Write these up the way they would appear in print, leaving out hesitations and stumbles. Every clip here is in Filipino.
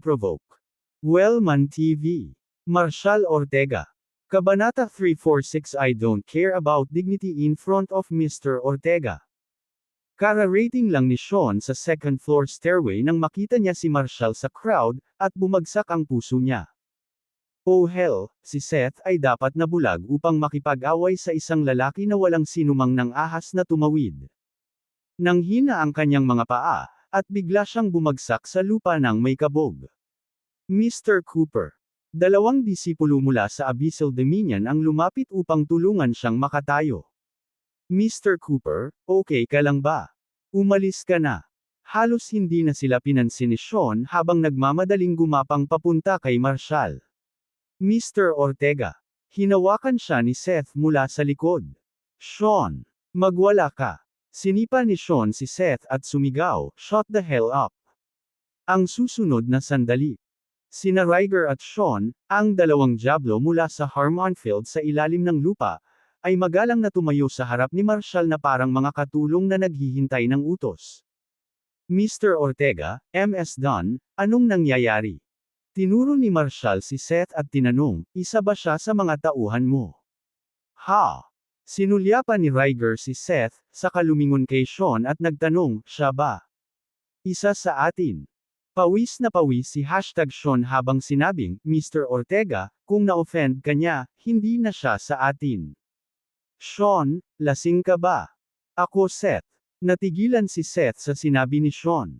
provoke. Wellman TV. Marshal Ortega. Kabanata 346 I don't care about dignity in front of Mr. Ortega. Kara-rating lang ni Sean sa second floor stairway nang makita niya si Marshal sa crowd, at bumagsak ang puso niya. Oh hell, si Seth ay dapat nabulag upang makipag-away sa isang lalaki na walang sinumang nang ahas na tumawid. Nanghina ang kanyang mga paa, at bigla siyang bumagsak sa lupa ng may kabog. Mr. Cooper. Dalawang disipulo mula sa Abyssal Dominion ang lumapit upang tulungan siyang makatayo. Mr. Cooper, okay ka lang ba? Umalis ka na. Halos hindi na sila pinansin ni Sean habang nagmamadaling gumapang papunta kay Marshal. Mr. Ortega. Hinawakan siya ni Seth mula sa likod. Sean, magwala ka. Sinipa ni Sean si Seth at sumigaw, "Shut the hell up." Ang susunod na sandali. Sina Ryger at Sean, ang dalawang diablo mula sa Harmonfield sa ilalim ng lupa, ay magalang na tumayo sa harap ni Marshal na parang mga katulong na naghihintay ng utos. Mr. Ortega, Ms. Dunn, anong nangyayari? Tinuro ni Marshal si Seth at tinanong, isa ba siya sa mga tauhan mo? Ha? Sinulyapan ni Ryger si Seth, saka lumingon kay Sean at nagtanong, siya ba? Isa sa atin. Pawis na pawis si #Sean habang sinabing, Mr. Ortega, kung na-offend ka niya, hindi na siya sa atin. Sean, lasing ka ba? Ako Seth. Natigilan si Seth sa sinabi ni Sean.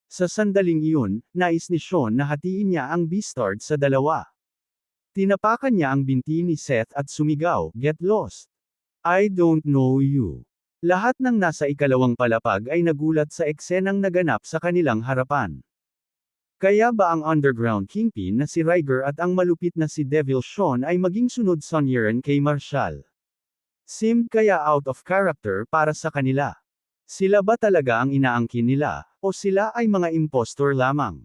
Sa sandaling iyon, nais ni Sean na hatiin niya ang Beastard sa dalawa. Tinapakan niya ang binti ni Seth at sumigaw, "Get lost! I don't know you." Lahat ng nasa ikalawang palapag ay nagulat sa eksenang naganap sa kanilang harapan. Kaya ba ang underground kingpin na si Ryger at ang malupit na si Devil Sean ay maging sunod sonyeran kay Marshal? Seemed kaya out of character para sa kanila? Sila ba talaga ang inaangkin nila, o sila ay mga impostor lamang?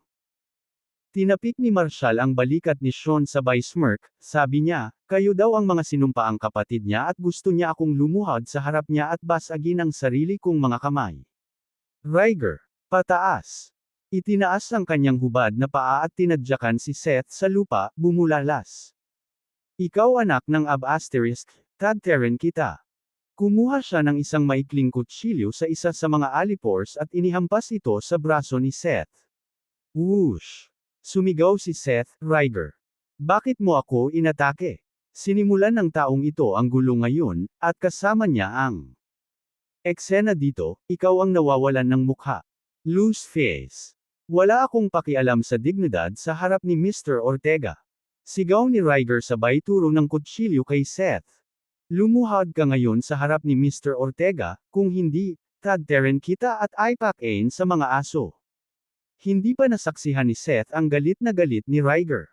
Tinapik ni Marshal ang balikat ni Sean sabay smirk, sabi niya, kayo daw ang mga sinumpaang kapatid niya at gusto niya akong lumuhod sa harap niya at basagin ang sarili kong mga kamay. Ryger, pataas. Itinaas ang kanyang hubad na paa at tinadyakan si Seth sa lupa, bumulalas. Ikaw anak ng Ab-Asterisk, tadteren kita. Kumuha siya ng isang maikling kutsilyo sa isa sa mga alipores at inihampas ito sa braso ni Seth. Whoosh! Sumigaw si Seth, Ryger. Bakit mo ako inatake? Sinimulan ng taong ito ang gulo ngayon, at kasama niya ang eksena dito, ikaw ang nawawalan ng mukha. Loose face. Wala akong pakialam sa dignidad sa harap ni Mr. Ortega. Sigaw ni Ryger sabay turo ng kutsilyo kay Seth. Lumuhod ka ngayon sa harap ni Mr. Ortega, kung hindi, tadteren kita at ipakin sa mga aso. Hindi pa nasaksihan ni Seth ang galit na galit ni Ryger.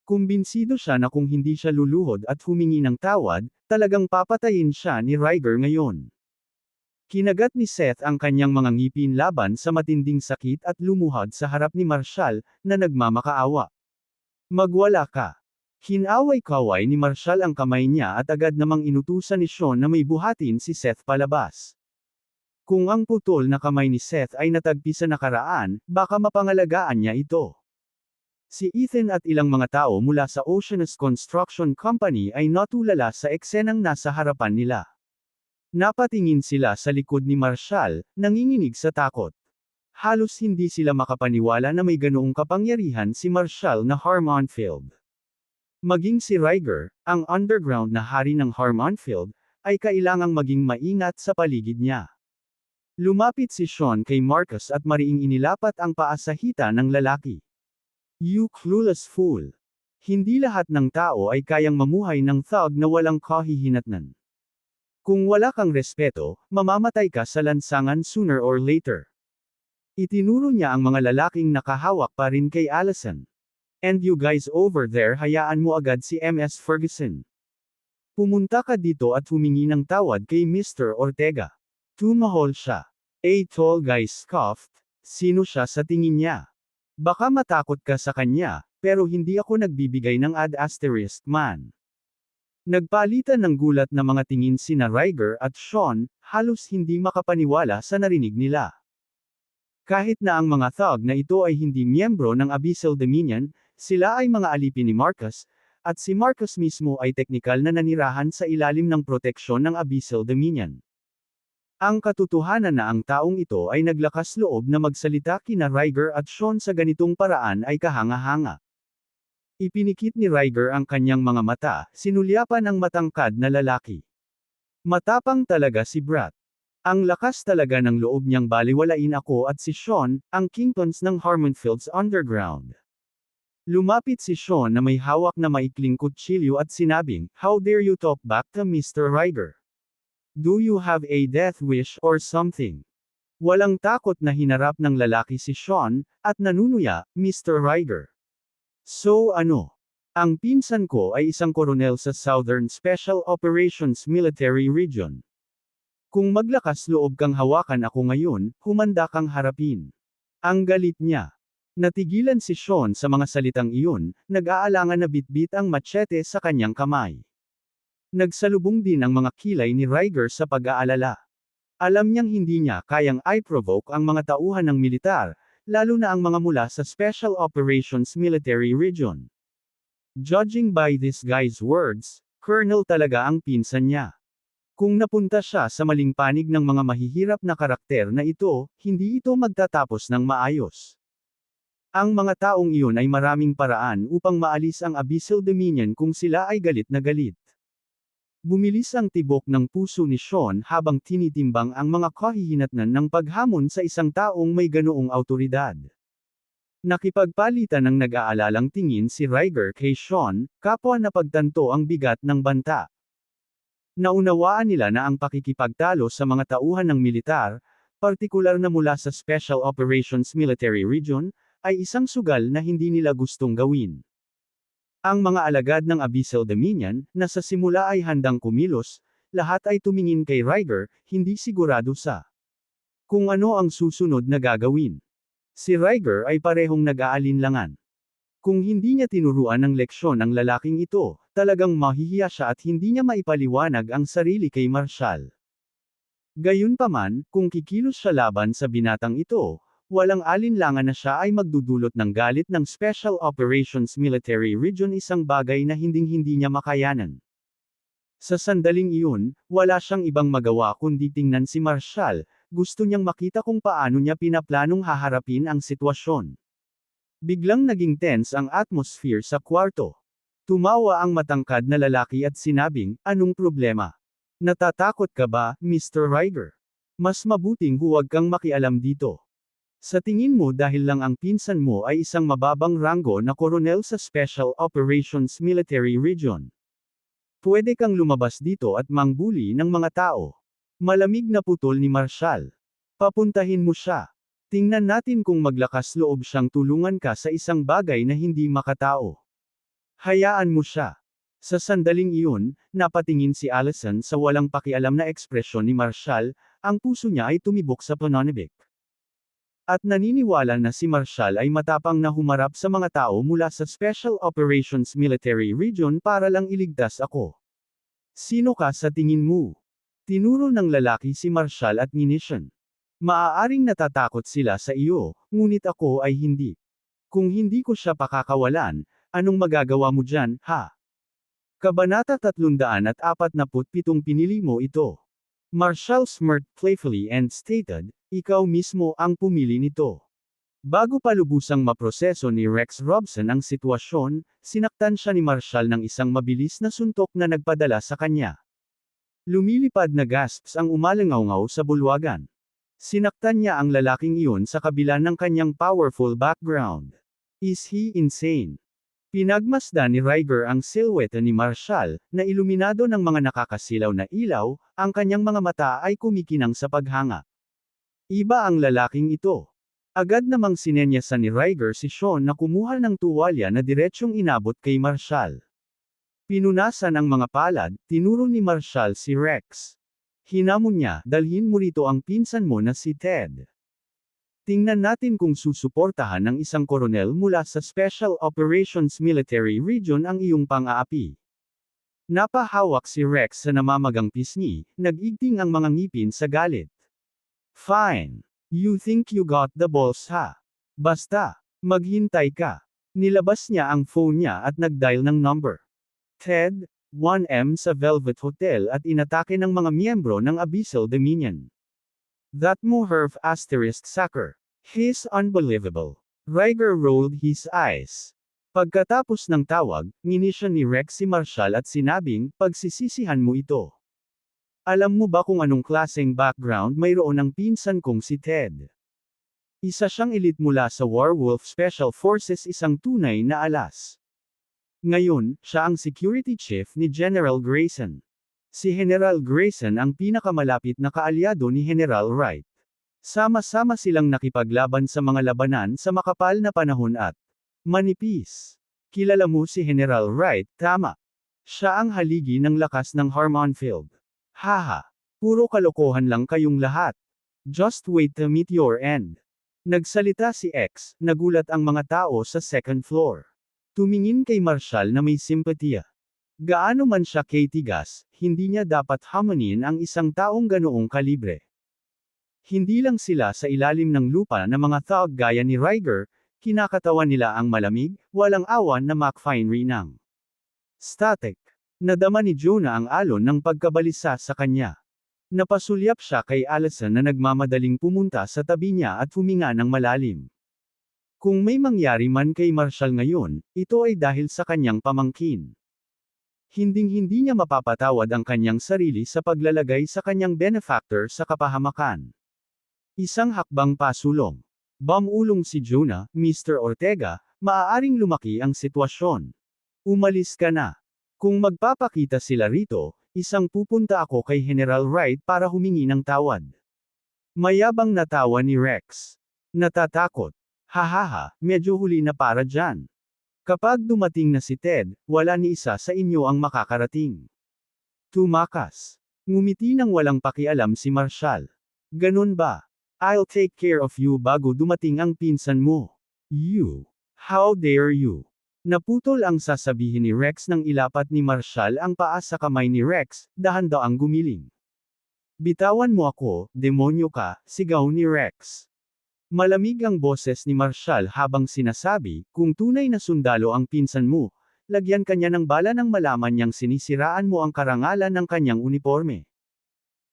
Kumbinsido siya na kung hindi siya luluhod at humingi ng tawad, talagang papatayin siya ni Ryger ngayon. Kinagat ni Seth ang kanyang mga ngipin laban sa matinding sakit at lumuhod sa harap ni Marshal, na nagmamakaawa. Magwala ka. Hinaway-kaway ni Marshal ang kamay niya at agad namang inutusan ni Sean na may buhatin si Seth palabas. Kung ang putol na kamay ni Seth ay natagpi sa nakaraan, baka mapangalagaan niya ito. Si Ethan at ilang mga tao mula sa Oceanus Construction Company ay natulala sa eksenang nasa harapan nila. Napatingin sila sa likod ni Marshal, nanginginig sa takot. Halos hindi sila makapaniwala na may ganoong kapangyarihan si Marshal na Harmonfield. Maging si Ryger, ang underground na hari ng Harmonfield, ay kailangang maging maingat sa paligid niya. Lumapit si Sean kay Marcus at mariing inilapat ang paa sa hita ng lalaki. You clueless fool! Hindi lahat ng tao ay kayang mamuhay ng thug na walang kahihinatnan. Kung wala kang respeto, mamamatay ka sa lansangan sooner or later. Itinuro niya ang mga lalaking nakahawak pa rin kay Allison. And you guys over there hayaan mo agad si Ms. Ferguson. Pumunta ka dito at humingi ng tawad kay Mr. Ortega. Tumahol siya. A tall guy scoffed, sino siya sa tingin niya? Baka matakot ka sa kanya, pero hindi ako nagbibigay ng ad-asterisk man. Nagpalitan ng gulat na mga tingin sina Ryger at Sean, halos hindi makapaniwala sa narinig nila. Kahit na ang mga thug na ito ay hindi miyembro ng Abyssal Dominion, sila ay mga alipin ni Marcus, at si Marcus mismo ay teknikal na nanirahan sa ilalim ng proteksyon ng Abyssal Dominion. Ang katotohanan na ang taong ito ay naglakas loob na magsalita kina Ryger at Sean sa ganitong paraan ay kahanga-hanga. Ipinikit ni Ryger ang kanyang mga mata, sinulyapan ang matangkad na lalaki. Matapang talaga si Brat. Ang lakas talaga ng loob niyang baliwalain ako at si Sean, ang Kingtons ng Harmonfields Underground. Lumapit si Sean na may hawak na maikling kutsilyo at sinabing, "How dare you talk back to Mr. Ryger? Do you have a death wish or something?" Walang takot na hinarap ng lalaki si Sean, at nanunuya, "Mr. Ryger. So ano? Ang pinsan ko ay isang koronel sa Southern Special Operations Military Region. Kung maglakas loob kang hawakan ako ngayon, humanda kang harapin." Ang galit niya. Natigilan si Sean sa mga salitang iyon, nag-aalangan na bitbit ang machete sa kanyang kamay. Nagsalubong din ang mga kilay ni Ryger sa pag-aalala. Alam niyang hindi niya kayang i-provoke ang mga tauhan ng militar, lalo na ang mga mula sa Special Operations Military Region. Judging by this guy's words, Colonel talaga ang pinsan niya. Kung napunta siya sa maling panig ng mga mahihirap na karakter na ito, hindi ito magtatapos ng maayos. Ang mga taong iyon ay maraming paraan upang maalis ang Abyssal Dominion kung sila ay galit na galit. Bumilis ang tibok ng puso ni Sean habang tinitimbang ang mga kahihinatnan ng paghamon sa isang taong may ganoong awtoridad. Nakipagpalitan ng nag-aalalang tingin si Ryger kay Sean, kapwa na pagtanto ang bigat ng banta. Naunawaan nila na ang pakikipagtalo sa mga tauhan ng militar, partikular na mula sa Special Operations Military Region, ay isang sugal na hindi nila gustong gawin. Ang mga alagad ng Abyssal Dominion, na sa simula ay handang kumilos, lahat ay tumingin kay Ryger, hindi sigurado sa kung ano ang susunod na gagawin. Si Ryger ay parehong nag-aalinlangan. Kung hindi niya tinuruan ng leksyon ang lalaking ito, talagang mahihiya siya at hindi niya maipaliwanag ang sarili kay Marshall. Gayunpaman, kung kikilos siya laban sa binatang ito, walang alinlangan na siya ay magdudulot ng galit ng Special Operations Military Region, isang bagay na hinding-hindi niya makayanan. Sa sandaling iyon, wala siyang ibang magawa kundi tingnan si Marshall, gusto niyang makita kung paano niya pinaplanong haharapin ang sitwasyon. Biglang naging tense ang atmosphere sa kwarto. Tumawa ang matangkad na lalaki at sinabing, "Anong problema? Natatakot ka ba, Mr. Ryger? Mas mabuting huwag kang makialam dito. Sa tingin mo dahil lang ang pinsan mo ay isang mababang ranggo na koronel sa Special Operations Military Region. Pwede kang lumabas dito at mangbuli ng mga tao." Malamig na putol ni Marshall. "Papuntahin mo siya. Tingnan natin kung maglakas loob siyang tulungan ka sa isang bagay na hindi makatao. Hayaan mo siya." Sa sandaling iyon, napatingin si Allison sa walang pakialam na ekspresyon ni Marshall, ang puso niya ay tumibok sa pananabik. At naniniwala na si Marshall ay matapang na humarap sa mga tao mula sa Special Operations Military Region para lang iligtas ako. "Sino ka sa tingin mo?" Tinuro ng lalaki si Marshall at Munition. "Maaaring natatakot sila sa iyo, ngunit ako ay hindi. Kung hindi ko siya pakakawalan, anong magagawa mo dyan, ha?" Kabanata 347 pinili mo ito. Marshall smirked playfully and stated, "Ikaw mismo ang pumili nito." Bago pa lubusang maproseso ni Rex Robson ang sitwasyon, sinaktan siya ni Marshall ng isang mabilis na suntok na nagpadala sa kanya. Lumilipad na gasps ang umalangaw sa bulwagan. Sinaktan niya ang lalaking iyon sa kabila ng kanyang powerful background. Is he insane? Pinagmasdan ni Ryger ang silhouette ni Marshall, na iluminado ng mga nakakasilaw na ilaw, ang kanyang mga mata ay kumikinang sa paghanga. Iba ang lalaking ito. Agad namang sinenyasan ni Ryger si Sean na kumuha ng tuwalya na diretsyong inabot kay Marshall. Pinunasan ang mga palad, tinuro ni Marshall si Rex. Hinamon niya, "Dalhin mo rito ang pinsan mo na si Ted. Tingnan natin kung susuportahan ng isang koronel mula sa Special Operations Military Region ang iyong pang-aapi." Napahawak si Rex sa namamagang pisngi, nag-igting ang mga ngipin sa galit. "Fine. You think you got the balls ha? Basta, maghintay ka. Nilabas niya ang phone niya at nag-dial ng number. Ted, 1M sa Velvet Hotel at inatake ng mga miyembro ng Abyssal Dominion. That Muherv asterisk sucker. He's unbelievable. Riger rolled his eyes. Pagkatapos ng tawag, nginisya ni Rex si Marshall at sinabing, pagsisisihan mo ito. Alam mo ba kung anong klaseng background mayroon ang pinsan kong si Ted? Isa siyang elite mula sa Werewolf Special Forces, isang tunay na alas. Ngayon, siya ang security chief ni General Grayson. Si General Grayson ang pinakamalapit na kaalyado ni General Wright. Sama-sama silang nakipaglaban sa mga labanan sa makapal na panahon at manipis. Kilala mo si General Wright, tama? Siya ang haligi ng lakas ng Harmonfield. Haha. Puro kalokohan lang kayong lahat. Just wait to meet your end. Nagsalita si X, nagulat ang mga tao sa second floor. Tumingin kay Marshall na may simpatiya. Gaano man siya katigas, hindi niya dapat hamunin ang isang taong ganoong kalibre. Hindi lang sila sa ilalim ng lupa na mga thug gaya ni Riger, kinakatawan nila ang malamig, walang awan na McFinery ng static. Nadama ni Jonah ang alon ng pagkabalisa sa kanya. Napasulyap siya kay Allison na nagmamadaling pumunta sa tabi niya at huminga ng malalim. Kung may mangyari man kay Marshall ngayon, ito ay dahil sa kanyang pamangkin. Hinding-hindi niya mapapatawad ang kanyang sarili sa paglalagay sa kanyang benefactor sa kapahamakan. Isang hakbang pasulong. Bamulong si Jonah, Mr. Ortega, maaaring lumaki ang sitwasyon. Umalis ka na. Kung magpapakita sila rito, isang pupunta ako kay General Wright para humingi ng tawad. Mayabang natawa ni Rex. Natatakot. Hahaha, medyo huli na para dyan. Kapag dumating na si Ted, wala ni isa sa inyo ang makakarating. Tumakas. Ngumiti nang walang pakialam si Marshall. Ganun ba? I'll take care of you bago dumating ang pinsan mo. You. How dare you? Naputol ang sasabihin ni Rex nang ilapat ni Marshall ang paa sa kamay ni Rex, dahan-daang gumiling. Bitawan mo ako, demonyo ka, sigaw ni Rex. Malamig ang boses ni Marshall habang sinasabi, kung tunay na sundalo ang pinsan mo, lagyan kanya ng bala nang malaman niyang sinisiraan mo ang karangalan ng kanyang uniforme.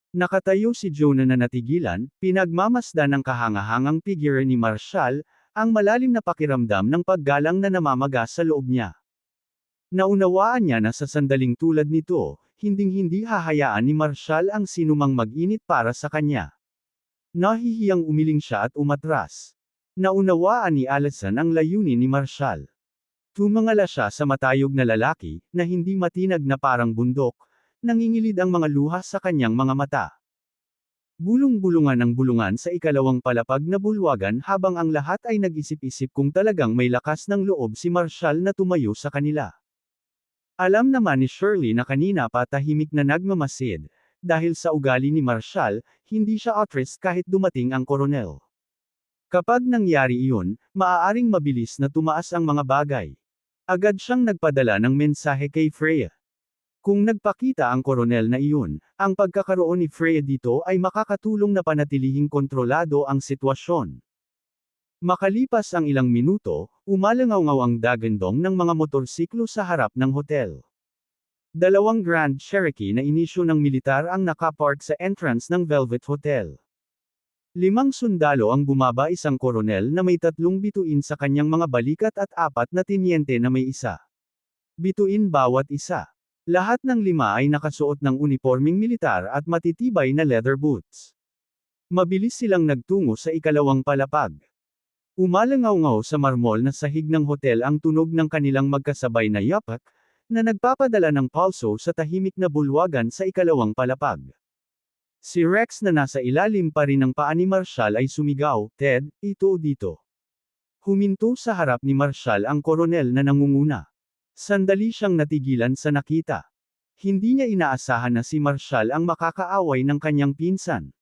Nakatayo si Jonah na natigilan, pinagmamasdan ng kahangahangang figure ni Marshall, ang malalim na pakiramdam ng paggalang na namamaga sa loob niya. Naunawaan niya na sa sandaling tulad nito, hinding-hindi hahayaan ni Marshall ang sinumang mag-init para sa kanya. Nahihiyang umiling siya at umatras. Naunawaan ni Allison ang layunin ni Marshall. Tumangala siya sa matayog na lalaki, na hindi matinag na parang bundok, nangingilid ang mga luha sa kanyang mga mata. Bulong-bulungan ang bulungan sa ikalawang palapag na bulwagan habang ang lahat ay nag-isip-isip kung talagang may lakas ng loob si Marshall na tumayo sa kanila. Alam naman ni Shirley na kanina pa tahimik na nagmamasid, dahil sa ugali ni Marshall, hindi siya atras kahit dumating ang koronel. Kapag nangyari iyon, maaaring mabilis na tumaas ang mga bagay. Agad siyang nagpadala ng mensahe kay Freya. Kung nagpakita ang koronel na iyon, ang pagkakaroon ni Freya dito ay makakatulong na panatilihing kontrolado ang sitwasyon. Makalipas ang ilang minuto, umalangaw-ngaw ang dagandong ng mga motorsiklo sa harap ng hotel. Dalawang Grand Cherokee na inisyu ng militar ang nakapark sa entrance ng Velvet Hotel. 5 sundalo ang bumaba, isang koronel na may 3 bituin sa kanyang mga balikat at 4 na tinyente na may isa bituin bawat isa. Lahat ng 5 ay nakasuot ng unipormeng militar at matitibay na leather boots. Mabilis silang nagtungo sa ikalawang palapag. Umalangaw-ngaw sa marmol na sahig ng hotel ang tunog ng kanilang magkasabay na yapak, na nagpapadala ng pulso sa tahimik na bulwagan sa ikalawang palapag. Si Rex na nasa ilalim pa rin ng paa ni Marshall ay sumigaw, Ted, ito dito. Huminto sa harap ni Marshall ang koronel na nangunguna. Sandali siyang natigilan sa nakita. Hindi niya inaasahan na si Marshall ang makakaaway ng kanyang pinsan.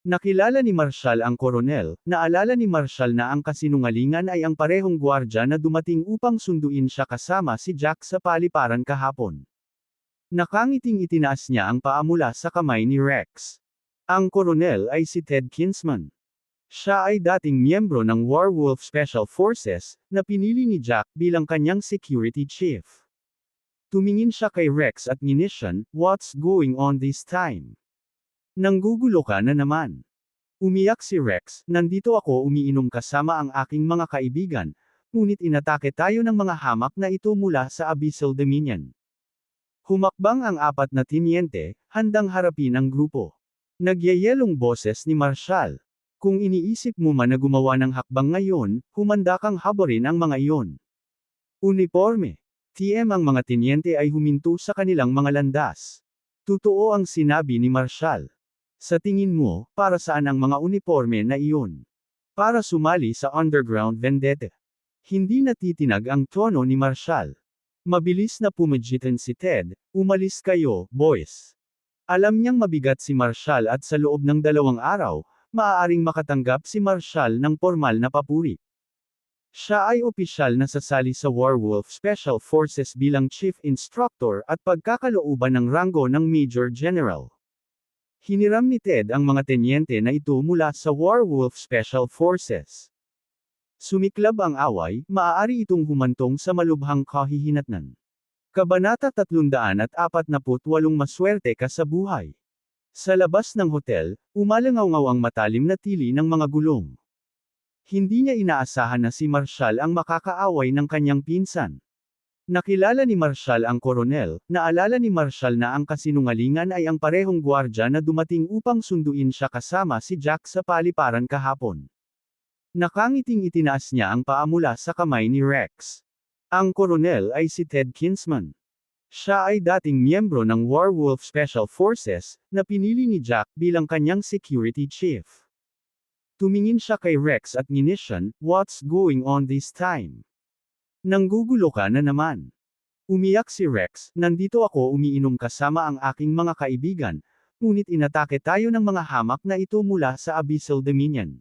Nakilala ni Marshall ang koronel, naalala ni Marshall na ang kasinungalingan ay ang parehong gwardya na dumating upang sunduin siya kasama si Jack sa paliparan kahapon. Nakangiting itinaas niya ang paa mula sa kamay ni Rex. Ang koronel ay si Ted Kinsman. Siya ay dating miyembro ng Werewolf Special Forces, na pinili ni Jack bilang kanyang security chief. Tumingin siya kay Rex at Munition, "What's going on this time? Nanggugulo ka na naman." Umiyak si Rex, "Nandito ako umiinom kasama ang aking mga kaibigan, ngunit inatake tayo ng mga hamak na ito mula sa Abyssal Dominion." Humakbang ang apat na tinyente, handang harapin ang grupo. Nagyayelong boses ni Marshall. "Kung iniisip mo man na gumawa ng hakbang ngayon, humanda kang habarin ang mga iyon." Uniforme. TM ang mga tinyente ay huminto sa kanilang mga landas. Totoo ang sinabi ni Marshall. "Sa tingin mo, para saan ang mga uniforme na iyon?" "Para sumali sa underground vendetta." Hindi natitinag ang tono ni Marshall. Mabilis na pumagitan si Ted, "Umalis kayo, boys." Alam niyang mabigat si Marshall at sa loob ng 2 araw, maaaring makatanggap si Marshall ng pormal na papuri. Siya ay opisyal na sasali sa Werewolf Special Forces bilang Chief Instructor at pagkakalooban ng ranggo ng Major General. Hiniram ni Ted ang mga tenyente na ito mula sa Werewolf Special Forces. Sumiklab ang away, maaari itong humantong sa malubhang kahihinatnan. Kabanata 348 Maswerte ka sa buhay. Sa labas ng hotel, umalangaw-ngaw ang matalim na tili ng mga gulong. Hindi niya inaasahan na si Marshall ang makakaaway ng kanyang pinsan. Nakilala ni Marshall ang koronel, naalala ni Marshall na ang kasinungalingan ay ang parehong gwardya na dumating upang sunduin siya kasama si Jack sa paliparan kahapon. Nakangiting itinaas niya ang paa mula sa kamay ni Rex. Ang koronel ay si Ted Kinsman. Siya ay dating miyembro ng Werewolf Special Forces, na pinili ni Jack bilang kanyang security chief. Tumingin siya kay Rex at Munition, "What's going on this time? Nanggugulo ka na naman." Umiyak si Rex, "Nandito ako umiinom kasama ang aking mga kaibigan, ngunit inatake tayo ng mga hamak na ito mula sa Abyssal Dominion."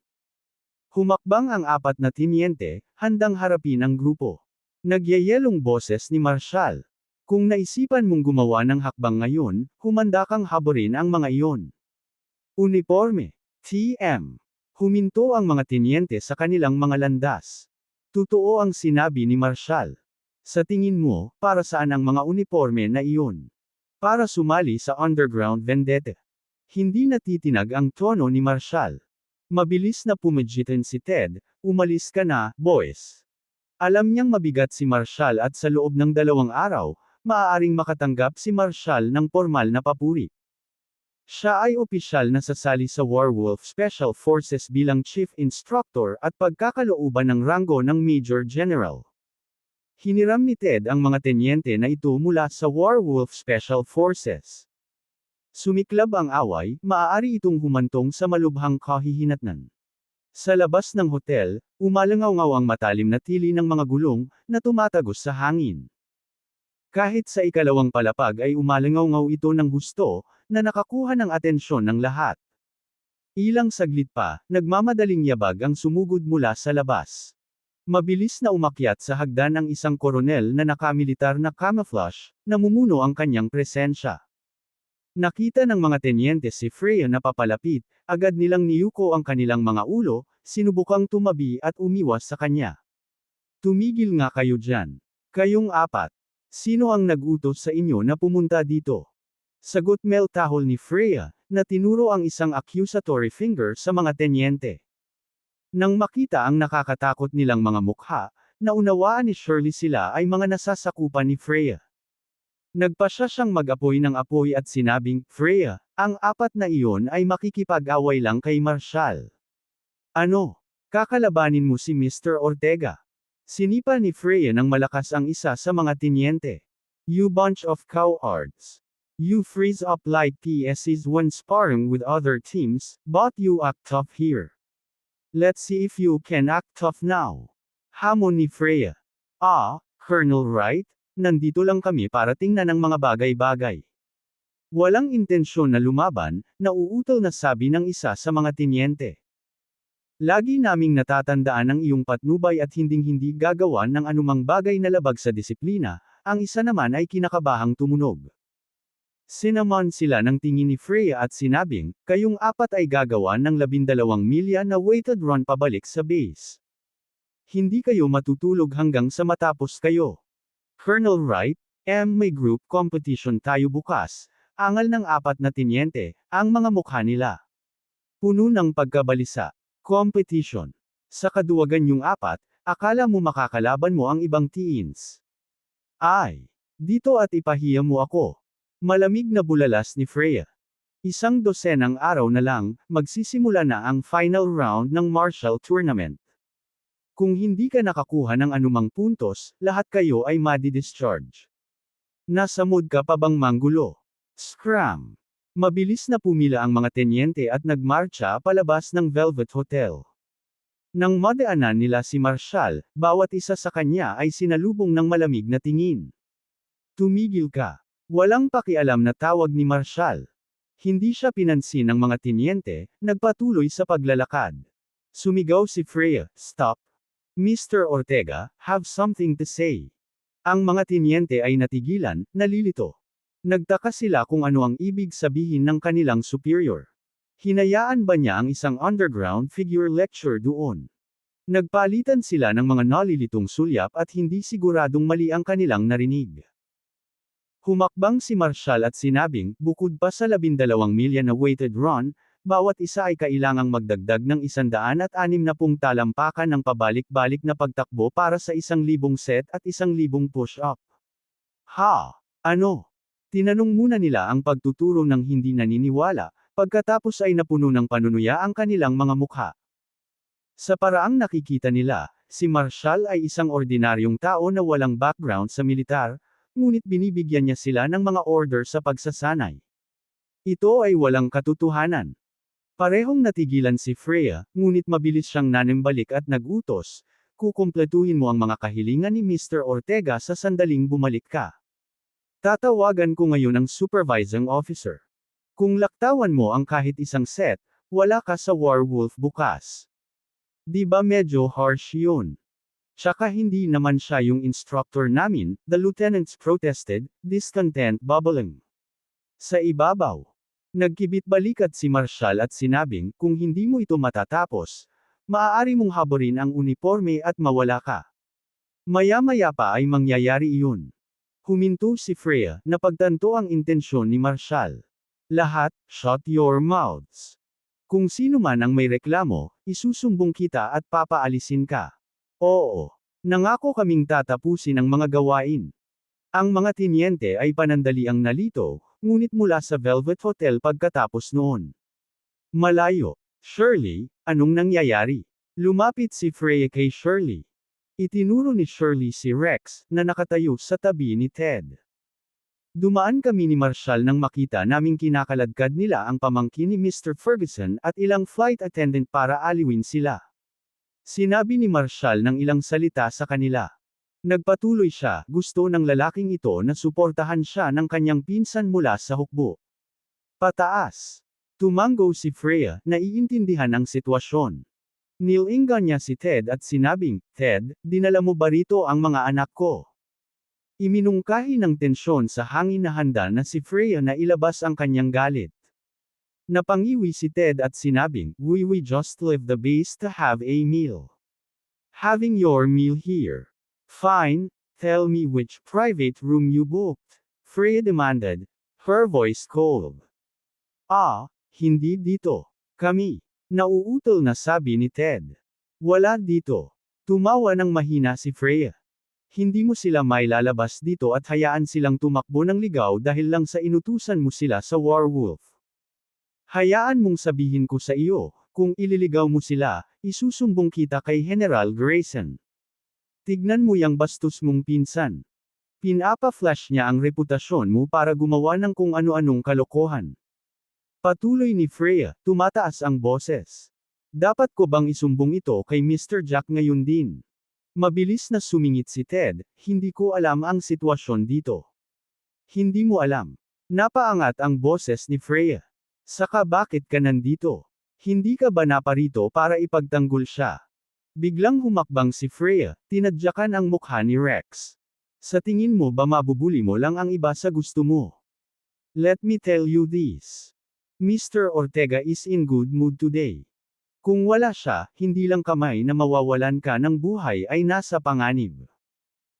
Humakbang ang apat na tinyente, handang harapin ang grupo. Nagyayelong boses ni Marshall. "Kung naisipan mong gumawa ng hakbang ngayon, humanda kang habarin ang mga iyon." Uniforme. TM. Huminto ang mga tinyente sa kanilang mga landas. Totoo ang sinabi ni Marshall. "Sa tingin mo, para saan ang mga uniforme na iyon?" "Para sumali sa underground vendetta." Hindi natitinag ang tono ni Marshall. Mabilis na pumagitan si Ted, "Umalis ka na, boys." Alam niyang mabigat si Marshall at sa loob ng 2 araw, maaaring makatanggap si Marshall ng pormal na papuri. Siya ay opisyal na sasali sa Werewolf Special Forces bilang Chief Instructor at pagkakalooban ng ranggo ng Major General. Hiniram ni Ted ang mga tenyente na ito mula sa Werewolf Special Forces. Sumiklab ang away, maaari itong humantong sa malubhang kahihinatnan. Sa labas ng hotel, umalangaw-ngaw ang matalim na tili ng mga gulong, na tumatagos sa hangin. Kahit sa ikalawang palapag ay umalangaw-ngaw ito ng husto, na nakakuha ng atensyon ng lahat. Ilang saglit pa, nagmamadaling yabag ang sumugod mula sa labas. Mabilis na umakyat sa hagdan ang isang koronel na nakamilitar na camouflage, namumuno ang kanyang presensya. Nakita ng mga tenyente si Freya na papalapit, agad nilang niyuko ang kanilang mga ulo, sinubukang tumabi at umiwas sa kanya. "Tumigil nga kayo dyan. Kayong apat. Sino ang nag-utos sa inyo na pumunta dito?" Sagot meltahol ni Freya, na tinuro ang isang accusatory finger sa mga tenyente. Nang makita ang nakakatakot nilang mga mukha, naunawaan ni Shirley sila ay mga nasasakupan ni Freya. Nagpasya siyang mag-apoy ng apoy at sinabing, "Freya, ang apat na iyon ay makikipag-away lang kay Marshall. Ano? Kakalabanin mo si Mr. Ortega?" Sinipa ni Freya ng malakas ang isa sa mga tinyente. "You bunch of cowards. You freeze up like PSs when sparring with other teams, but you act tough here. Let's see if you can act tough now." Hamon ni Freya. "Ah, Colonel Wright, nandito lang kami para tingnan ang mga bagay-bagay." Walang intensyon na lumaban, nauutal na sabi ng isa sa mga tinyente. "Lagi naming natatandaan ang iyong patnubay at hinding-hindi gagawan ng anumang bagay na labag sa disiplina," ang isa naman ay kinakabahang tumunog. Sinamon sila ng tingin ni Freya at sinabing, kayong apat ay gagawa ng 12 milya na weighted run pabalik sa base. Hindi kayo matutulog hanggang sa matapos kayo. Colonel Wright, may group competition tayo bukas. Angal ng apat na tinyente, ang mga mukha nila. Puno ng pagkabalisa. Competition. Sa kaduwagan yung apat, akala mo makakalaban mo ang ibang teens. Ay, dito at ipahiya mo ako. Malamig na bulalas ni Freya. 1 dosenang araw na lang, magsisimula na ang final round ng Marshall Tournament. Kung hindi ka nakakuha ng anumang puntos, lahat kayo ay madi-discharge. Nasa mood ka pa bang manggulo? Scram! Mabilis na pumila ang mga tenyente at nagmarcha palabas ng Velvet Hotel. Nang madaanan nila si Marshall, bawat isa sa kanya ay sinalubong ng malamig na tingin. Tumigil ka. Walang pakialam na tawag ni Marshall. Hindi siya pinansin ng mga tenyente, nagpatuloy sa paglalakad. Sumigaw si Freya, "Stop! Mr. Ortega, have something to say." Ang mga tenyente ay natigilan, nalilito. Nagtaka sila kung ano ang ibig sabihin ng kanilang superior. Hinayaan ba niya ang isang underground figure lecture doon? Nagpalitan sila ng mga nalilitong sulyap at hindi siguradong mali ang kanilang narinig. Humakbang si Marshall at sinabing, bukod pa sa 12 milya na weighted run, bawat isa ay kailangang magdagdag ng 160 talampakan ng pabalik-balik na pagtakbo para sa 1,000 set at 1,000 push-up. Ha? Ano? Tinanong muna nila ang pagtuturo ng hindi naniniwala, pagkatapos ay napuno ng panunuya ang kanilang mga mukha. Sa paraang nakikita nila, si Marshall ay isang ordinaryong tao na walang background sa militar, ngunit binibigyan niya sila ng mga order sa pagsasanay. Ito ay walang katotohanan. Parehong natigilan si Freya, ngunit mabilis siyang nanimbalik at nagutos, kukumpletuhin mo ang mga kahilingan ni Mr. Ortega sa sandaling bumalik ka. Tatawagan ko ngayon ang supervising officer. Kung laktawan mo ang kahit isang set, wala ka sa Warwolf bukas. Di ba medyo harsh yun? Tsaka hindi naman siya yung instructor namin, the lieutenants protested, discontent bubbling. Sa ibabaw. Nagkibit-balikat si Marshall at sinabing, kung hindi mo ito matatapos, maaari mong haburin ang uniforme at mawala ka. Maya-maya pa ay mangyayari iyon. Huminto si Freya, napagtanto ang intensyon ni Marshall. Lahat, shut your mouths. Kung sino man ang may reklamo, isusumbong kita at papaalisin ka. Oo. Nangako kaming tatapusin ang mga gawain. Ang mga tinyente ay panandaliang nalito, ngunit mula sa Velvet Hotel pagkatapos noon. Malayo. Shirley, anong nangyayari? Lumapit si Freya kay Shirley. Itinuro ni Shirley si Rex, na nakatayo sa tabi ni Ted. Dumaan kami ni Marshall nang makita naming kinakaladkad nila ang pamangkin ni Mr. Ferguson at ilang flight attendant para aliwin sila. Sinabi ni Marshall ng ilang salita sa kanila. Nagpatuloy siya, gusto ng lalaking ito na suportahan siya ng kanyang pinsan mula sa hukbo. Pataas. Tumango si Freya, naiintindihan ang sitwasyon. Nilingan niya si Ted at sinabing, Ted, dinala mo ba rito ang mga anak ko? Iminungkahi ng tensyon sa hangin na handa na si Freya na ilabas ang kanyang galit. Napangiwi si Ted at sinabing, we just left the base to have a meal. Having your meal here. Fine, tell me which private room you booked. Freya demanded, her voice cold. Hindi dito. Kami. Nauutol na sabi ni Ted. Wala dito. Tumawa ng mahina si Freya. Hindi mo sila mailalabas dito at hayaan silang tumakbo ng ligaw dahil lang sa inutusan mo sila sa Warwolf. Hayaan mong sabihin ko sa iyo, kung ililigaw mo sila, isusumbong kita kay General Grayson. Tignan mo yang bastos mong pinsan. Pinapa-flash niya ang reputasyon mo para gumawa ng kung ano-anong kalokohan. Patuloy ni Freya, tumataas ang boses. Dapat ko bang isumbong ito kay Mr. Jack ngayon din? Mabilis na sumingit si Ted, hindi ko alam ang sitwasyon dito. Hindi mo alam. Napaangat ang boses ni Freya. Saka bakit ka nandito? Hindi ka ba naparito para ipagtanggol siya? Biglang humakbang si Freya, tinadyakan ang mukha ni Rex. Sa tingin mo ba mabubuli mo lang ang iba sa gusto mo? Let me tell you this. Mr. Ortega is in good mood today. Kung wala siya, hindi lang kamay na mawawalan ka ng buhay ay nasa panganib.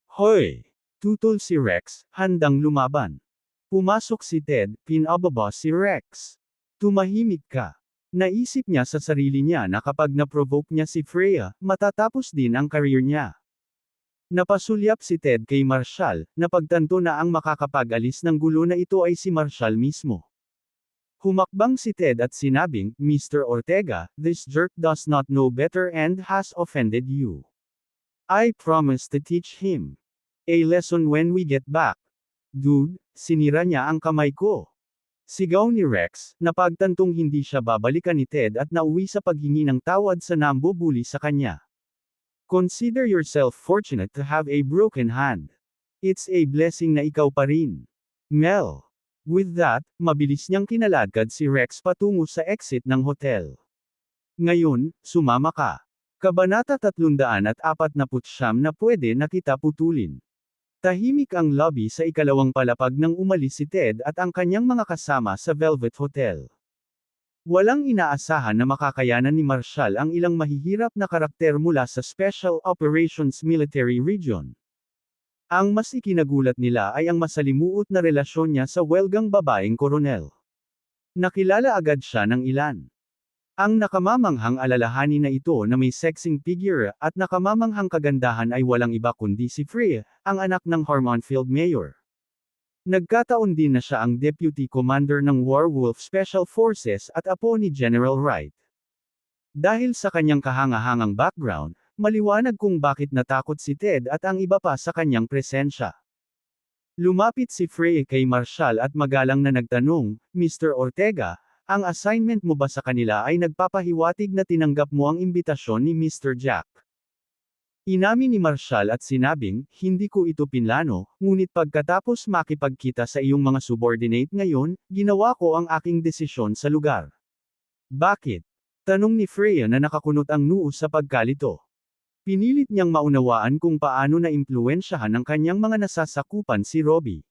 Hoy! Tutol si Rex, handang lumaban. Pumasok si Ted, pinababa si Rex. Tumahimik ka. Naisip niya sa sarili niya na kapag na-provoke niya si Freya, matatapos din ang career niya. Napasulyap si Ted kay Marshall, napagtanto na ang makakapag-alis ng gulo na ito ay si Marshall mismo. Humakbang si Ted at sinabing, Mr. Ortega, this jerk does not know better and has offended you. I promise to teach him a lesson when we get back. Dude, sinira niya ang kamay ko. Sigaw ni Rex, napagtantong hindi siya babalikan ni Ted at nauwi sa paghingi ng tawad sa nambubuli sa kanya. Consider yourself fortunate to have a broken hand. It's a blessing na ikaw pa rin. Mel. With that, mabilis niyang kinaladkad si Rex patungo sa exit ng hotel. Ngayon, sumama ka. Kabanata 349 na pwede na kita putulin. Tahimik ang lobby sa ikalawang palapag nang umalis si Ted at ang kanyang mga kasama sa Velvet Hotel. Walang inaasahan na makakayanan ni Marshall ang ilang mahihirap na karakter mula sa Special Operations Military Region. Ang mas ikinagulat nila ay ang masalimuot na relasyon niya sa welgang babaeng koronel. Nakilala agad siya ng ilan. Ang nakamamanghang alalahanin na ito na may sexing figure at nakamamanghang kagandahan ay walang iba kundi si Freya, ang anak ng Harmonfield Mayor. Nagkataon din na siya ang Deputy Commander ng Werewolf Special Forces at apo ni General Wright. Dahil sa kanyang kahangahangang background, maliwanag kung bakit natakot si Ted at ang iba pa sa kanyang presensya. Lumapit si Freya kay Marshall at magalang na nagtanong, Mr. Ortega, ang assignment mo ba sa kanila ay nagpapahiwatig na tinanggap mo ang imbitasyon ni Mr. Jack? Inamin ni Marshall at sinabing, hindi ko ito pinlano, ngunit pagkatapos makipagkita sa iyong mga subordinate ngayon, ginawa ko ang aking desisyon sa lugar. Bakit? Tanong ni Freya na nakakunot ang noo sa pagkalito. Pinilit niyang maunawaan kung paano na-impluwensyahan ng kanyang mga nasasakupan si Robbie.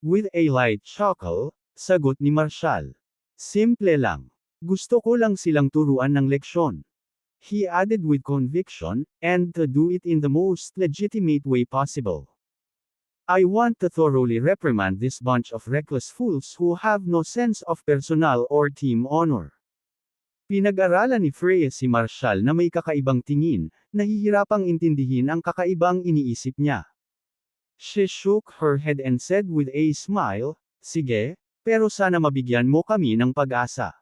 With a light chuckle, sagot ni Marshall. Simple lang. Gusto ko lang silang turuan ng leksyon. He added with conviction, and to do it in the most legitimate way possible. I want to thoroughly reprimand this bunch of reckless fools who have no sense of personal or team honor. Pinag-aralan ni Freya si Marshall na may kakaibang tingin, nahihirapang intindihin ang kakaibang iniisip niya. She shook her head and said with a smile, sige, pero sana mabigyan mo kami ng pag-asa.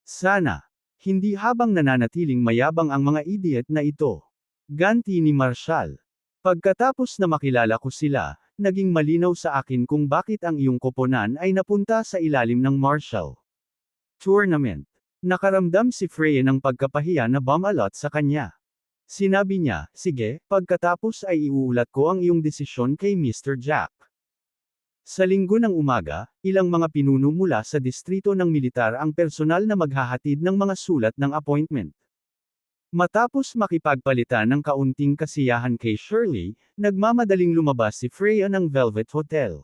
Sana. Hindi habang nananatiling mayabang ang mga idiot na ito. Ganti ni Marshall. Pagkatapos na makilala ko sila, naging malinaw sa akin kung bakit ang iyong koponan ay napunta sa ilalim ng Marshall Tournament. Nakaramdam si Freya ng pagkapahiya na bumalot sa kanya. Sinabi niya, sige, pagkatapos ay iuulat ko ang iyong desisyon kay Mr. Jack. Sa linggo ng umaga, ilang mga pinuno mula sa distrito ng militar ang personal na maghahatid ng mga sulat ng appointment. Matapos makipagpalitan ng kaunting kasiyahan kay Shirley, nagmamadaling lumabas si Freya ng Velvet Hotel.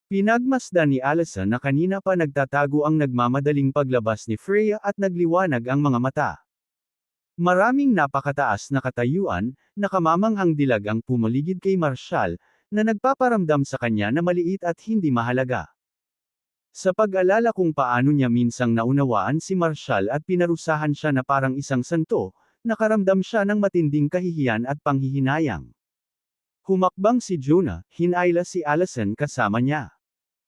Pinagmasdan ni Allison na kanina pa nagtatago ang nagmamadaling paglabas ni Freya at nagliwanag ang mga mata. Maraming napakataas na katayuan, nakamamanghang dilag ang pumaligid kay Marshall, na nagpaparamdam sa kanya na maliit at hindi mahalaga. Sa pag-alala kung paano niya minsang naunawaan si Marshall at pinarusahan siya na parang isang santo, nakaramdam siya ng matinding kahihiyan at panghihinayang. Humakbang si Jonah, hinayla si Allison kasama niya.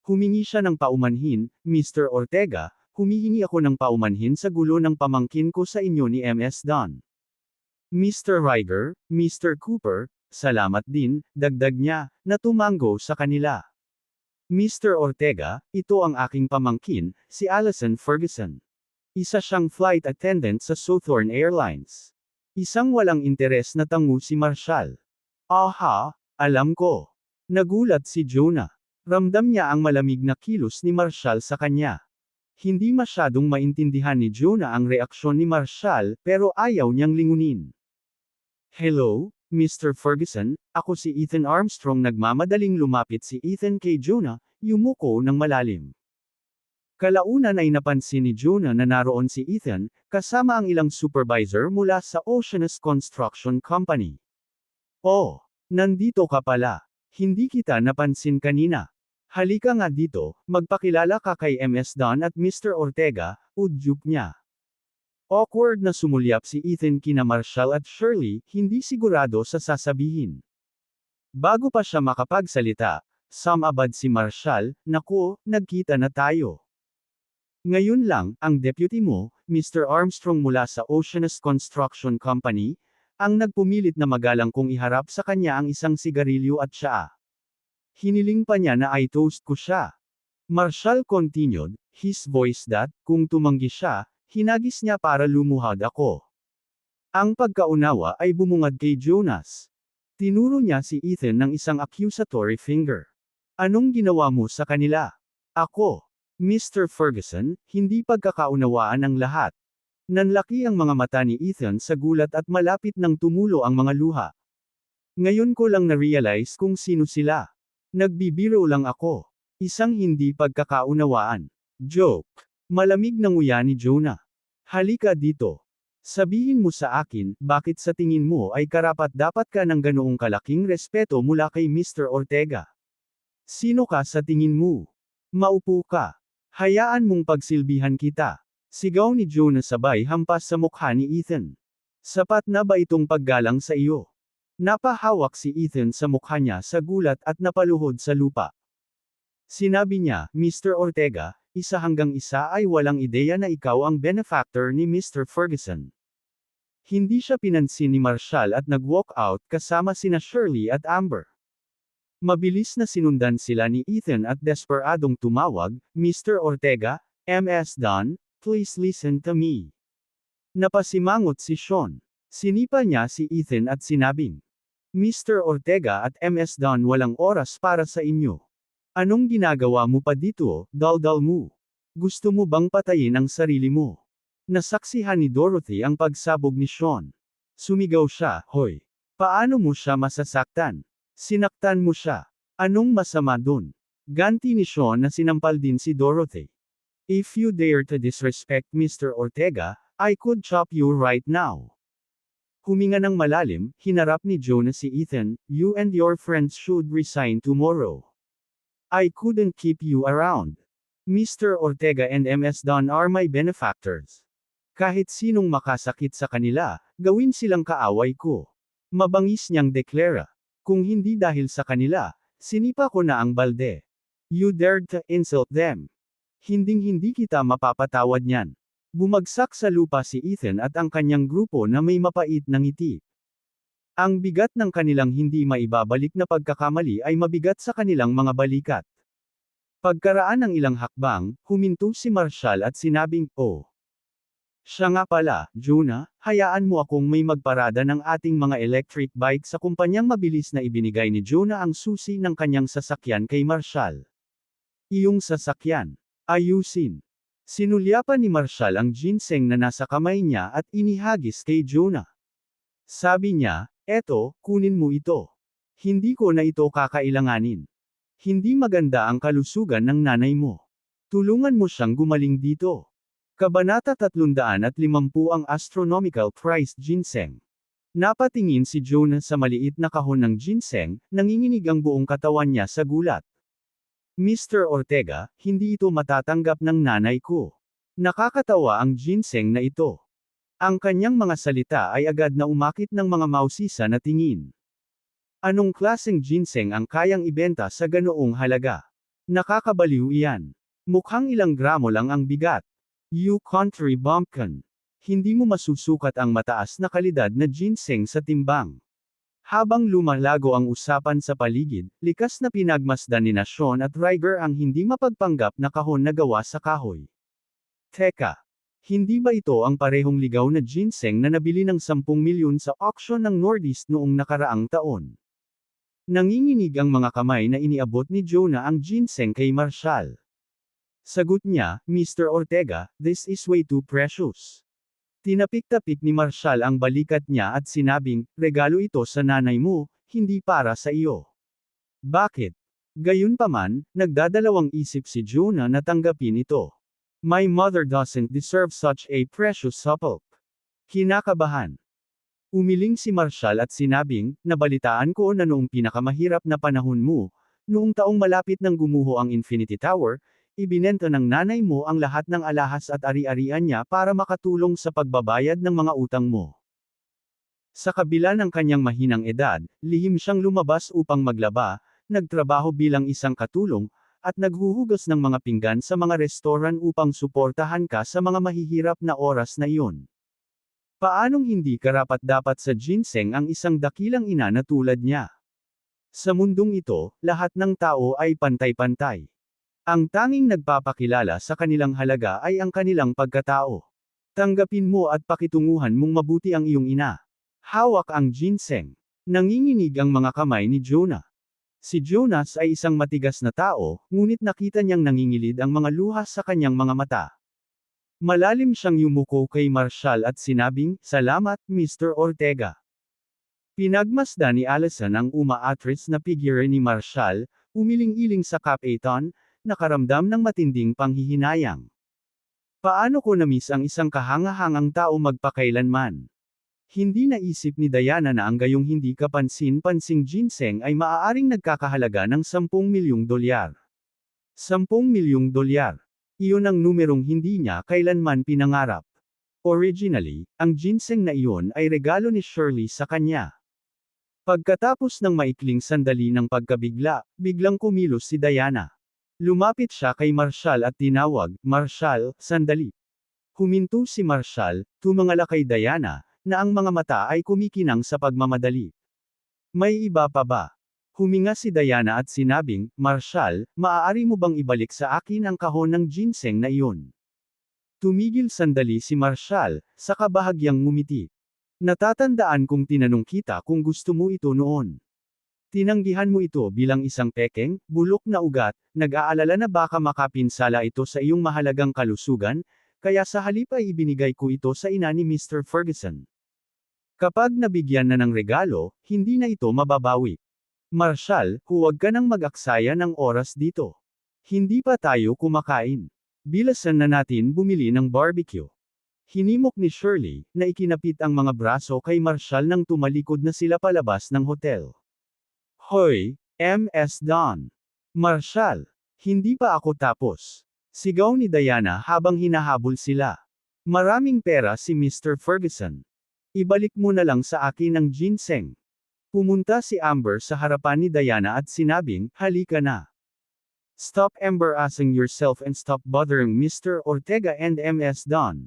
Humingi siya ng paumanhin, Mr. Ortega, humihingi ako ng paumanhin sa gulo ng pamangkin ko sa inyo ni MS Don. Mr. Ryger, Mr. Cooper, salamat din, dagdag niya, na tumanggo sa kanila. Mr. Ortega, ito ang aking pamangkin, si Allison Ferguson. Isa siyang flight attendant sa Southern Airlines. Isang walang interes na tango si Marshall. Aha, alam ko. Nagulat si Jonah. Ramdam niya ang malamig na kilos ni Marshall sa kanya. Hindi masyadong maintindihan ni Jonah ang reaksyon ni Marshall, pero ayaw niyang lingunin. Hello, Mr. Ferguson, ako si Ethan Armstrong. Nagmamadaling lumapit si Ethan kay Jonah, yumuko ng malalim. Kalaunan ay napansin ni Jonah na naroon si Ethan, kasama ang ilang supervisor mula sa Oceanus Construction Company. Oh, nandito ka pala. Hindi kita napansin kanina. Halika nga dito, magpakilala ka kay MS Don at Mr. Ortega, udyok niya. Awkward na sumulyap si Ethan kina Marshall at Shirley, hindi sigurado sa sasabihin. Bago pa siya makapagsalita, sumabad si Marshall, naku, nagkita na tayo. Ngayon lang, ang deputy mo, Mr. Armstrong mula sa Oceanus Construction Company, ang nagpumilit na magalang kong iharap sa kanya ang isang sigarilyo at tsaa. Hiniling pa niya na I toast ko siya. Marshall continued, his voice that, kung tumanggi siya, hinagis niya para lumuhad ako. Ang pagkaunawa ay bumungad kay Jonas. Tinuro niya si Ethan ng isang accusatory finger. Anong ginawa mo sa kanila? Ako. Mr. Ferguson, hindi pagkakaunawaan ang lahat. Nanlaki ang mga mata ni Ethan sa gulat at malapit nang tumulo ang mga luha. Ngayon ko lang na-realize kung sino sila. Nagbibiro lang ako. Isang hindi pagkakaunawaan. Joke. Malamig na nguya ni Jonah. Halika dito. Sabihin mo sa akin, bakit sa tingin mo ay karapat-dapat ka ng ganoong kalaking respeto mula kay Mr. Ortega? Sino ka sa tingin mo? Maupo ka. Hayaan mong pagsilbihan kita. Sigaw ni Jonah sabay hampas sa mukha ni Ethan. Sapat na ba itong paggalang sa iyo? Napahawak si Ethan sa mukha niya sa gulat at napaluhod sa lupa. Sinabi niya, Mr. Ortega, 1 hanggang 1 ay walang ideya na ikaw ang benefactor ni Mr. Ferguson. Hindi siya pinansin ni Marshall at nag-walk out kasama sina Shirley at Amber. Mabilis na sinundan sila ni Ethan at desperadong tumawag, Mr. Ortega, MS Don, please listen to me. Napasimangot si Sean. Sinipa niya si Ethan at sinabing, Mr. Ortega at MS Don walang oras para sa inyo. Anong ginagawa mo pa dito, daldal mo? Gusto mo bang patayin ang sarili mo? Nasaksihan ni Dorothy ang pagsabog ni Sean. Sumigaw siya, hoy. Paano mo siya masasaktan? Sinaktan mo siya. Anong masama dun? Ganti ni Sean na sinampal din si Dorothy. If you dare to disrespect Mr. Ortega, I could chop you right now. Huminga ng malalim, hinarap ni Jonah si Ethan, you and your friends should resign tomorrow. I couldn't keep you around. Mr. Ortega and MS Don are my benefactors. Kahit sinong makasakit sa kanila, gawin silang kaaway ko. Mabangis niyang deklara. Kung hindi dahil sa kanila, sinipa ko na ang balde. You dared to insult them. Hinding-hindi kita mapapatawad niyan. Bumagsak sa lupa si Ethan at ang kanyang grupo na may mapait na ngiti. Ang bigat ng kanilang hindi maibabalik na pagkakamali ay mabigat sa kanilang mga balikat. Pagkaraan ng ilang hakbang, huminto si Marshall at sinabing, oh. Siya nga pala, Jonah, hayaan mo akong may magparada ng ating mga electric bike sa kumpanyang mabilis na ibinigay ni Jonah ang susi ng kanyang sasakyan kay Marshall. Iyong sasakyan. Ayusin. Sinulyapan ni Marshall ang ginseng na nasa kamay niya at inihagis kay Jonah. Sabi niya, eto, kunin mo ito. Hindi ko na ito kakailanganin. Hindi maganda ang kalusugan ng nanay mo. Tulungan mo siyang gumaling dito. Kabanata 350 ang astronomical priced ginseng. Napatingin si Jonah sa maliit na kahon ng ginseng, nanginginig ang buong katawan niya sa gulat. Mr. Ortega, hindi ito matatanggap ng nanay ko. Nakakatawa ang ginseng na ito. Ang kanyang mga salita ay agad na umakit ng mga mausisa na tingin. Anong klaseng ginseng ang kayang ibenta sa ganoong halaga? Nakakabaliw iyan. Mukhang ilang gramo lang ang bigat. You country bumpkin. Hindi mo masusukat ang mataas na kalidad na ginseng sa timbang. Habang lumalago ang usapan sa paligid, likas na pinagmasdan ni Sean at Ryger ang hindi mapagpanggap na kahon na gawa sa kahoy. Teka. Hindi ba ito ang parehong ligaw na ginseng na nabili ng 10 milyon sa auction ng Northeast noong nakaraang taon? Nanginginig ang mga kamay na iniabot ni Jonah ang ginseng kay Marshall. Sagot niya, Mr. Ortega, this is way too precious. Tinapik-tapik ni Marshall ang balikat niya at sinabing, regalo ito sa nanay mo, hindi para sa iyo. Bakit? Gayunpaman, nagdadalawang isip si Jonah na tanggapin ito. My mother doesn't deserve such a precious supple. Kinakabahan. Umiling si Marshall at sinabing, nabalitaan ko na noong pinakamahirap na panahon mo, noong taong malapit nang gumuho ang Infinity Tower, ibinenta ng nanay mo ang lahat ng alahas at ari-arian niya para makatulong sa pagbabayad ng mga utang mo. Sa kabila ng kanyang mahinang edad, lihim siyang lumabas upang maglaba, nagtrabaho bilang isang katulong, at naghuhugas ng mga pinggan sa mga restoran upang suportahan ka sa mga mahihirap na oras na iyon. Paanong hindi karapat-dapat sa ginseng ang isang dakilang ina na tulad niya? Sa mundong ito, lahat ng tao ay pantay-pantay. Ang tanging nagpapakilala sa kanilang halaga ay ang kanilang pagkatao. Tanggapin mo at pakitunguhan mong mabuti ang iyong ina. Hawak ang ginseng. Nanginginig ang mga kamay ni Jonah. Si Jonas ay isang matigas na tao, ngunit nakita niyang nangingilid ang mga luha sa kanyang mga mata. Malalim siyang yumuko kay Marshall at sinabing, "Salamat, Mr. Ortega." Pinagmasdan ni Allison ang umaatras na figure ni Marshall, umiling-iling sa Capitan, nakaramdam ng matinding panghihinayang. Paano ko na-miss ang isang kahangahangang tao magpakailanman? Hindi naisip ni Diana na ang gayong hindi kapansin-pansing ginseng ay maaaring nagkakahalaga ng $10 milyong. $10 milyong. Iyon ang numerong hindi niya kailanman pinangarap. Originally, ang ginseng na iyon ay regalo ni Shirley sa kanya. Pagkatapos ng maikling sandali ng pagkabigla, biglang kumilos si Diana. Lumapit siya kay Marshall at tinawag, "Marshall, sandali." Huminto si Marshall, tumingala kay Diana, na ang mga mata ay kumikinang sa pagmamadali. "May iba pa ba?" Huminga si Diana at sinabing, "Marshall, maaari mo bang ibalik sa akin ang kahon ng ginseng na iyon?" Tumigil sandali si Marshall, saka bahagyang ngumiti. "Natatandaan kong tinanong kita kung gusto mo ito noon. Tinanggihan mo ito bilang isang pekeng, bulok na ugat, nag-aalala na baka makapinsala ito sa iyong mahalagang kalusugan, kaya sa halip ay ibinigay ko ito sa ina ni Mr. Ferguson. Kapag nabigyan na ng regalo, hindi na ito mababawi. Marshall, huwag ka nang mag-aksaya ng oras dito. Hindi pa tayo kumakain. Bilasan na natin bumili ng barbecue." Hinimok ni Shirley, na ikinapit ang mga braso kay Marshall nang tumalikod na sila palabas ng hotel. "Hoy, Ms. Don. Marshall, hindi pa ako tapos." Sigaw ni Diana habang hinahabol sila. "Maraming pera si Mr. Ferguson. Ibalik mo na lang sa akin ang ginseng." Pumunta si Amber sa harapan ni Diana at sinabing, "Halika na. Stop embarrassing yourself and stop bothering Mr. Ortega and Ms. Don."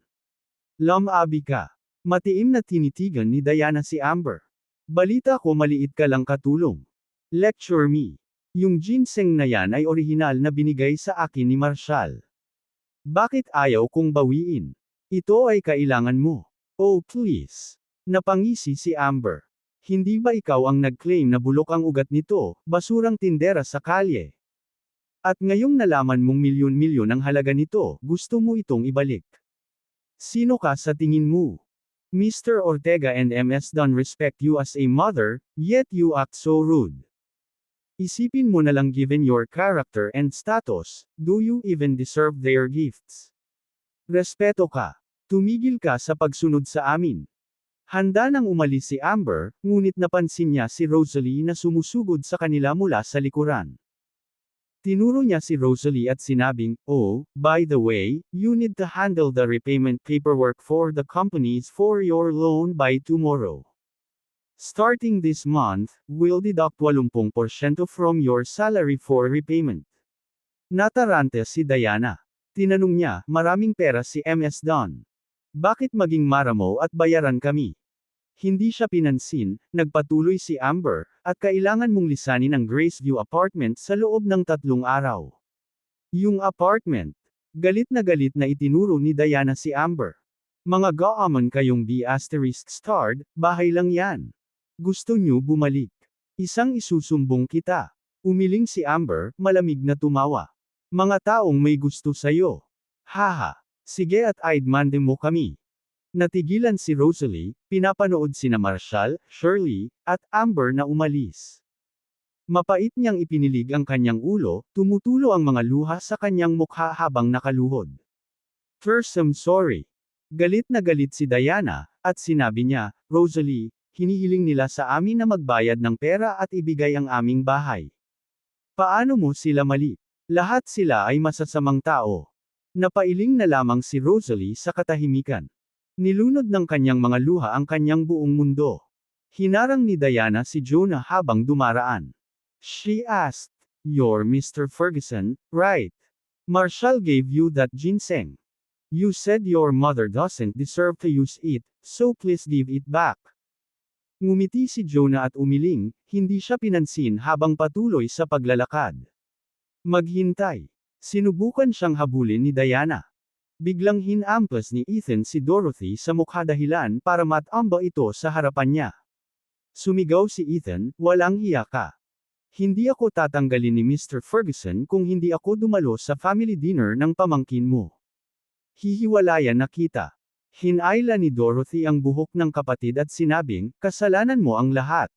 "Lumabi ka." Matiim na tinitigan ni Diana si Amber. "Balita ko maliit ka lang katulong. Lecture me. Yung ginseng na yan ay orihinal na binigay sa akin ni Marshall. Bakit ayaw kong bawiin? Ito ay kailangan mo." "Oh please." Napangisi si Amber. "Hindi ba ikaw ang nag-claim na bulok ang ugat nito, basurang tindera sa kalye? At ngayong nalaman mong milyon-milyon ang halaga nito, gusto mo itong ibalik? Sino ka sa tingin mo? Mr. Ortega and Ms. Don respect you as a mother, yet you act so rude. Isipin mo na lang given your character and status, do you even deserve their gifts? Respeto ka. Tumigil ka sa pagsunod sa amin." Handa nang umalis si Amber, ngunit napansin niya si Rosalie na sumusugod sa kanila mula sa likuran. Tinuro niya si Rosalie at sinabing, "Oh, by the way, you need to handle the repayment paperwork for the companies for your loan by tomorrow. Starting this month, we'll deduct 80% from your salary for repayment." Natarante si Diana. Tinanong niya, "Maraming pera si Ms. Don. Bakit maging maramo at bayaran kami?" Hindi siya pinansin, nagpatuloy si Amber, "At kailangan mong lisanin ang Graceview apartment sa loob ng 3 araw. Yung apartment." Galit na itinuro ni Diana si Amber. "Mga gaamon kayong B***starred, bahay lang yan. Gusto nyo bumalik? Isang isusumbong kita." Umiling si Amber, malamig na tumawa. "Mga taong may gusto sayo. Haha. Sige at aidmande mo kami." Natigilan si Rosalie, pinapanood sina Marshall, Shirley, at Amber na umalis. Mapait niyang ipinilig ang kanyang ulo, tumutulo ang mga luha sa kanyang mukha habang nakaluhod. First, I'm sorry. Galit na galit si Diana, at sinabi niya, Rosalie, hinihiling nila sa amin na magbayad ng pera at ibigay ang aming bahay. Paano mo sila mali? Lahat sila ay masasamang tao. Napailing na lamang si Rosalie sa katahimikan. Nilunod ng kanyang mga luha ang kanyang buong mundo. Hinarang ni Diana si Jonah habang dumaraan. She asked, You're Mr. Ferguson, right? Marshall gave you that ginseng. You said your mother doesn't deserve to use it, so please give it back. Ngumiti si Jonah at umiling, hindi siya pinansin habang patuloy sa paglalakad. Maghintay. Sinubukan siyang habulin ni Diana. Biglang hinampas ni Ethan si Dorothy sa mukha dahilan para matamba ito sa harapan niya. Sumigaw si Ethan, walang hiya ka. Hindi ako tatanggalin ni Mr. Ferguson kung hindi ako dumalo sa family dinner ng pamangkin mo. Hihiwalayan na kita. Hinayla ni Dorothy ang buhok ng kapatid at sinabing, kasalanan mo ang lahat.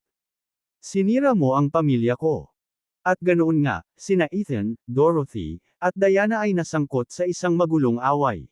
Sinira mo ang pamilya ko. At ganoon nga, sina Ethan, Dorothy, at Diana ay nasangkot sa isang magulong away.